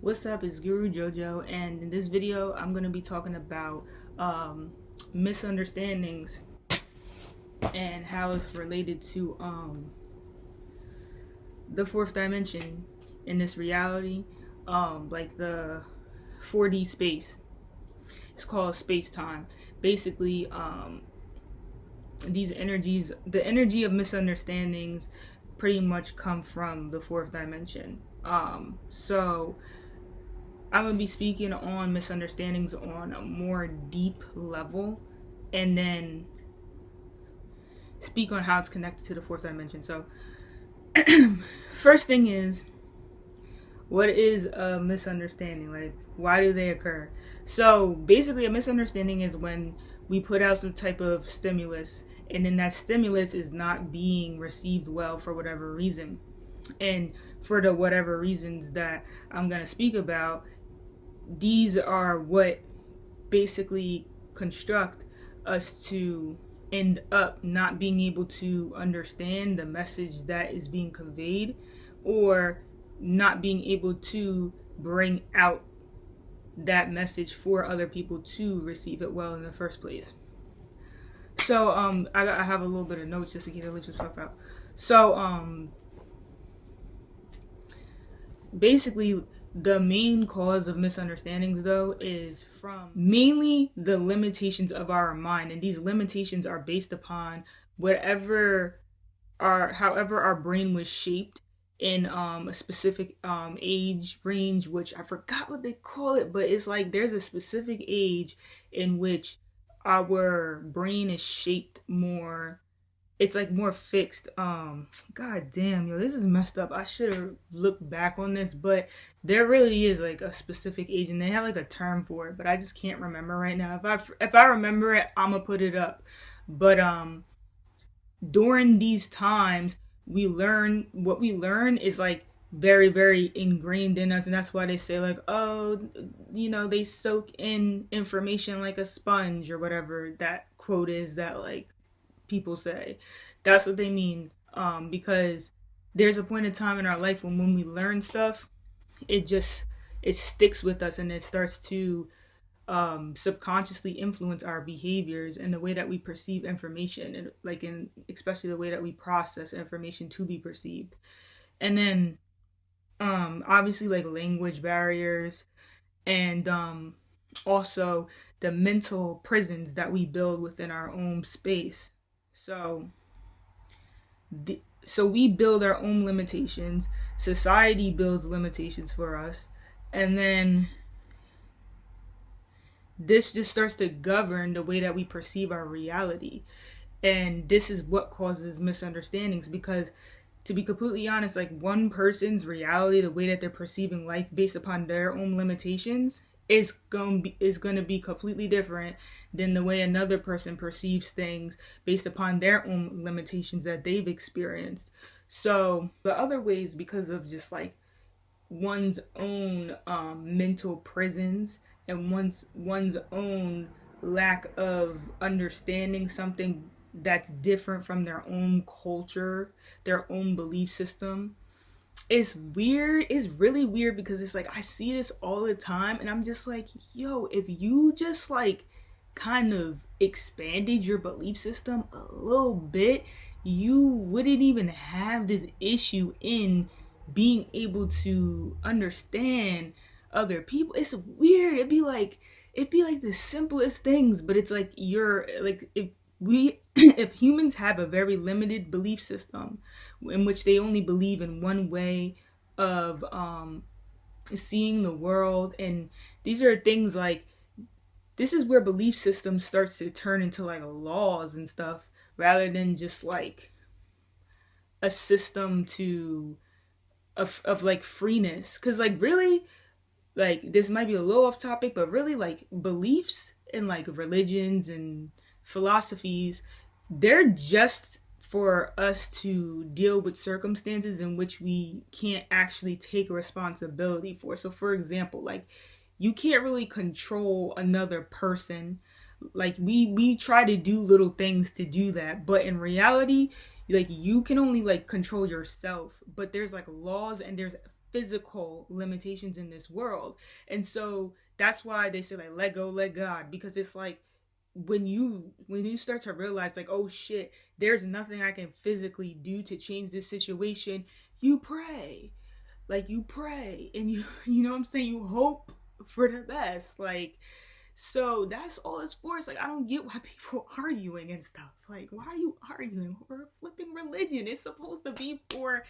What's up, it's Guru Jojo, and in this video I'm going to be talking about misunderstandings and how it's related to the fourth dimension in this reality, like the 4D space. It's called space-time. Basically, these energies, the energy of misunderstandings pretty much come from the fourth dimension. So I'm going to be speaking on misunderstandings on a more deep level and then speak on how it's connected to the fourth dimension. So, first thing is, what is a misunderstanding? Like, why do they occur? So, basically, a misunderstanding is when we put out some type of stimulus and then that stimulus is not being received well for whatever reason. And for the whatever reasons that I'm going to speak about, these are what basically construct us to end up not being able to understand the message that is being conveyed, or not being able to bring out that message for other people to receive it well in the first place. So I have a little bit of notes just in case I leave some stuff out. So basically, the main cause of misunderstandings, though, is from mainly the limitations of our mind, and these limitations are based upon however our brain was shaped in a specific age range, which I forgot what they call it, but it's like there's a specific age in which our brain is shaped more. It's like more fixed. God damn, yo, this is messed up. I should have looked back on this, but there really is like a specific age, and they have like a term for it, but I just can't remember right now. If I remember it, I'ma put it up. But during these times, what we learn is like very, very ingrained in us, and that's why they say like, oh, they soak in information like a sponge, or whatever that quote is that like people say. That's what they mean, because there's a point in time in our life when we learn stuff, it sticks with us, and it starts to subconsciously influence our behaviors and the way that we perceive information, and especially the way that we process information to be perceived. And then obviously like language barriers, and also the mental prisons that we build within our own space. So we build our own limitations. Society builds limitations for us, and then this just starts to govern the way that we perceive our reality. And this is what causes misunderstandings, because to be completely honest, like one person's reality, the way that they're perceiving life based upon their own limitations, is going to be completely different than the way another person perceives things based upon their own limitations that they've experienced. So the other ways, because of just like one's own mental prisons, and one's own lack of understanding something that's different from their own culture, their own belief system. It's weird. It's really weird, because it's like I see this all the time, and I'm just like, yo, if you just like kind of expanded your belief system a little bit, you wouldn't even have this issue in being able to understand other people. It's weird. It'd be like the simplest things, but it's like you're like, if humans have a very limited belief system in which they only believe in one way of seeing the world, and these are things like, this is where belief system starts to turn into like laws and stuff, rather than just like a system of like freeness. Because like really, like this might be a little off topic, but really like beliefs and like religions and philosophies, they're just for us to deal with circumstances in which we can't actually take responsibility for. So for example, like you can't really control another person. Like we try to do little things to do that, but in reality, like you can only like control yourself. But there's like laws, and there's physical limitations in this world. And so that's why they say like let go, let God, because it's like when you start to realize like, oh shit, there's nothing I can physically do to change this situation, you pray. Like you pray and you know what I'm saying, you hope for the best. Like, so that's all it's for. It's like I don't get why people arguing and stuff. Like, why are you arguing over flipping religion? It's supposed to be for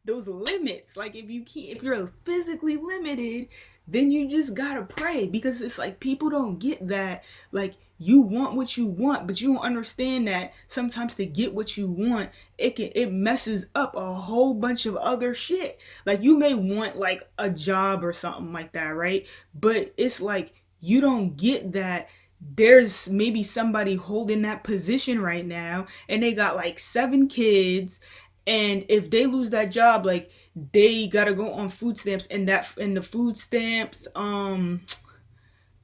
those limits. Like if you're physically limited, then you just gotta pray, because it's like people don't get that. Like, you want what you want, but you don't understand that sometimes to get what you want, it messes up a whole bunch of other shit. Like, you may want like a job or something like that, right? But it's like you don't get that there's maybe somebody holding that position right now and they got like 7 kids, and if they lose that job, like they gotta go on food stamps, and the food stamps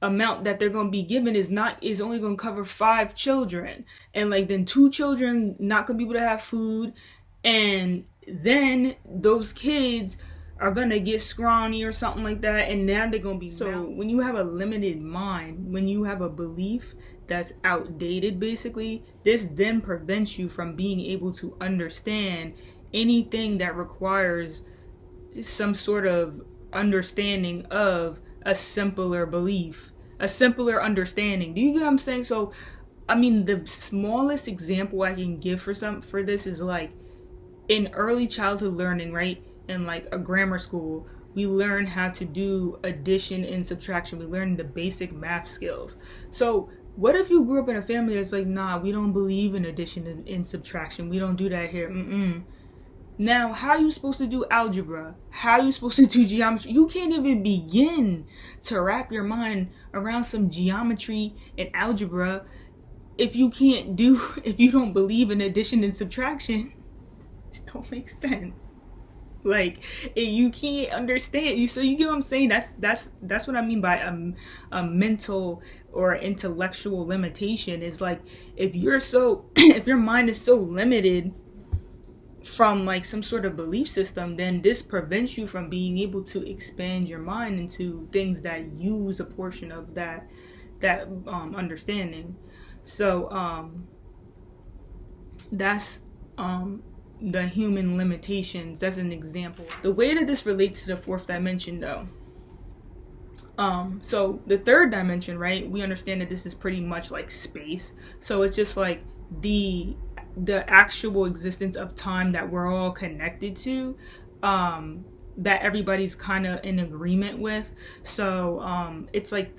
amount that they're gonna be given is only gonna cover 5 children, and like then 2 children not gonna be able to have food, and then those kids are gonna get scrawny or something like that, and now they're gonna be so when you have a limited mind, when you have a belief that's outdated, basically this then prevents you from being able to understand anything that requires some sort of understanding of a simpler belief, a simpler understanding. Do you get what I'm saying? So I mean, the smallest example I can give for this is like in early childhood learning, right? In like a grammar school, we learn how to do addition and subtraction. We learn the basic math skills. So what if you grew up in a family that's like, nah, we don't believe in addition and subtraction. We don't do that here. Now, how are you supposed to do algebra? How are you supposed to do geometry? You can't even begin to wrap your mind around some geometry and algebra if you don't believe in addition and subtraction. It don't make sense. Like, you can't understand you. So you get what I'm saying? That's what I mean by a mental or intellectual limitation. Is like, if your mind is so limited from like some sort of belief system, then this prevents you from being able to expand your mind into things that use a portion of that understanding. So that's the human limitations. That's an example. The way that this relates to the fourth dimension, though. So the third dimension, right? We understand that this is pretty much like space. So it's just like the actual existence of time that we're all connected to, that everybody's kind of in agreement with. So it's like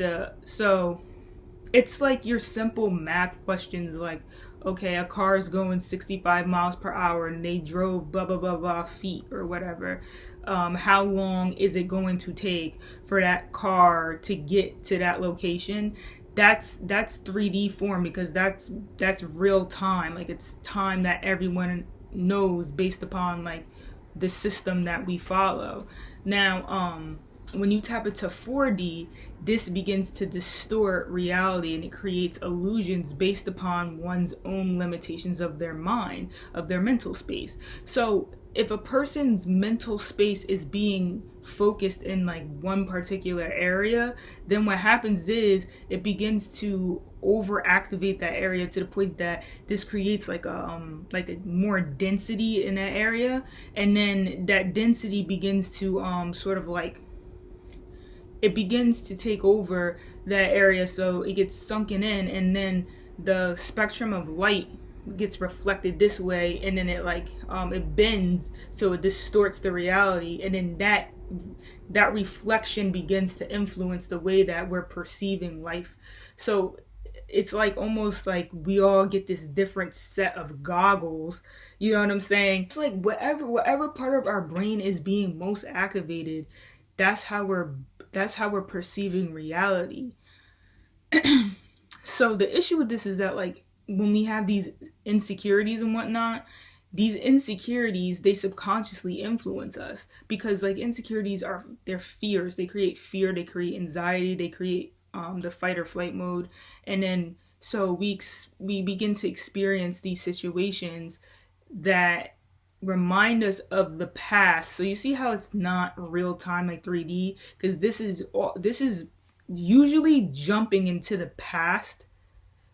it's like your simple math questions, like, okay, a car is going 65 miles per hour and they drove blah blah blah blah feet or whatever. How long is it going to take for that car to get to that location? That's 3D form, because that's real time. Like, it's time that everyone knows based upon like the system that we follow. Now, when you tap into 4D, this begins to distort reality, and it creates illusions based upon one's own limitations of their mind, of their mental space. So if a person's mental space is being focused in like one particular area, then what happens is it begins to overactivate that area to the point that this creates like a more density in that area, and then that density begins to sort of like, it begins to take over that area, so it gets sunken in, and then the spectrum of light gets reflected this way, and then it like it bends, so it distorts the reality, and then that reflection begins to influence the way that we're perceiving life. So it's like almost like we all get this different set of goggles, you know what I'm saying? It's like whatever part of our brain is being most activated, that's how we're perceiving reality. So the issue with this is that, like, when we have these insecurities and whatnot, these insecurities, they subconsciously influence us, because like insecurities they're fears. They create fear, they create anxiety, they create the fight or flight mode, and then so we begin to experience these situations that remind us of the past. So you see how it's not real time like 3D, because this is usually jumping into the past.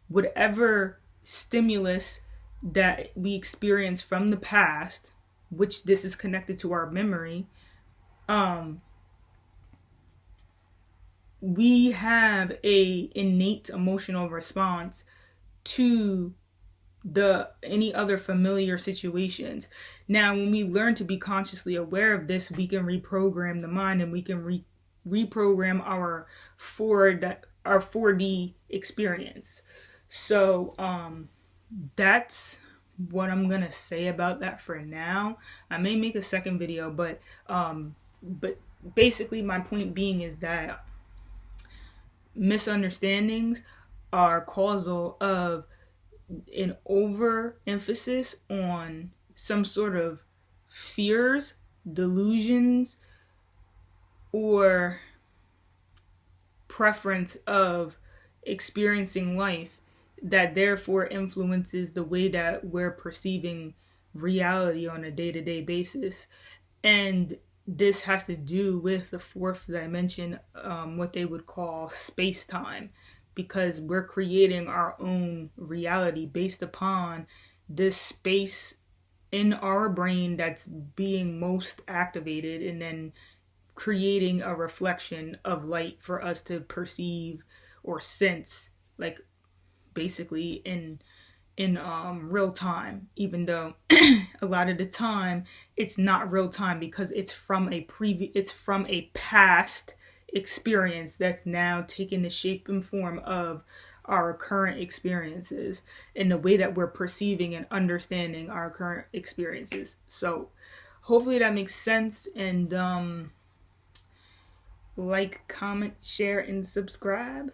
Whatever stimulus that we experience from the past, which this is connected to our memory, we have a innate emotional response to any other familiar situations. Now, when we learn to be consciously aware of this, we can reprogram the mind, and we can reprogram our 4D experience. So that's what I'm gonna say about that for now. I may make a second video, but basically my point being is that misunderstandings are causal of an overemphasis on some sort of fears, delusions, or preference of experiencing life that therefore influences the way that we're perceiving reality on a day-to-day basis. And this has to do with the fourth dimension, what they would call space-time, because we're creating our own reality based upon this space in our brain that's being most activated, and then creating a reflection of light for us to perceive or sense, like basically in real time, even though a lot of the time it's not real time, because it's from a past experience that's now taken the shape and form of our current experiences and the way that we're perceiving and understanding our current experiences. So hopefully that makes sense, and like, comment, share, and subscribe.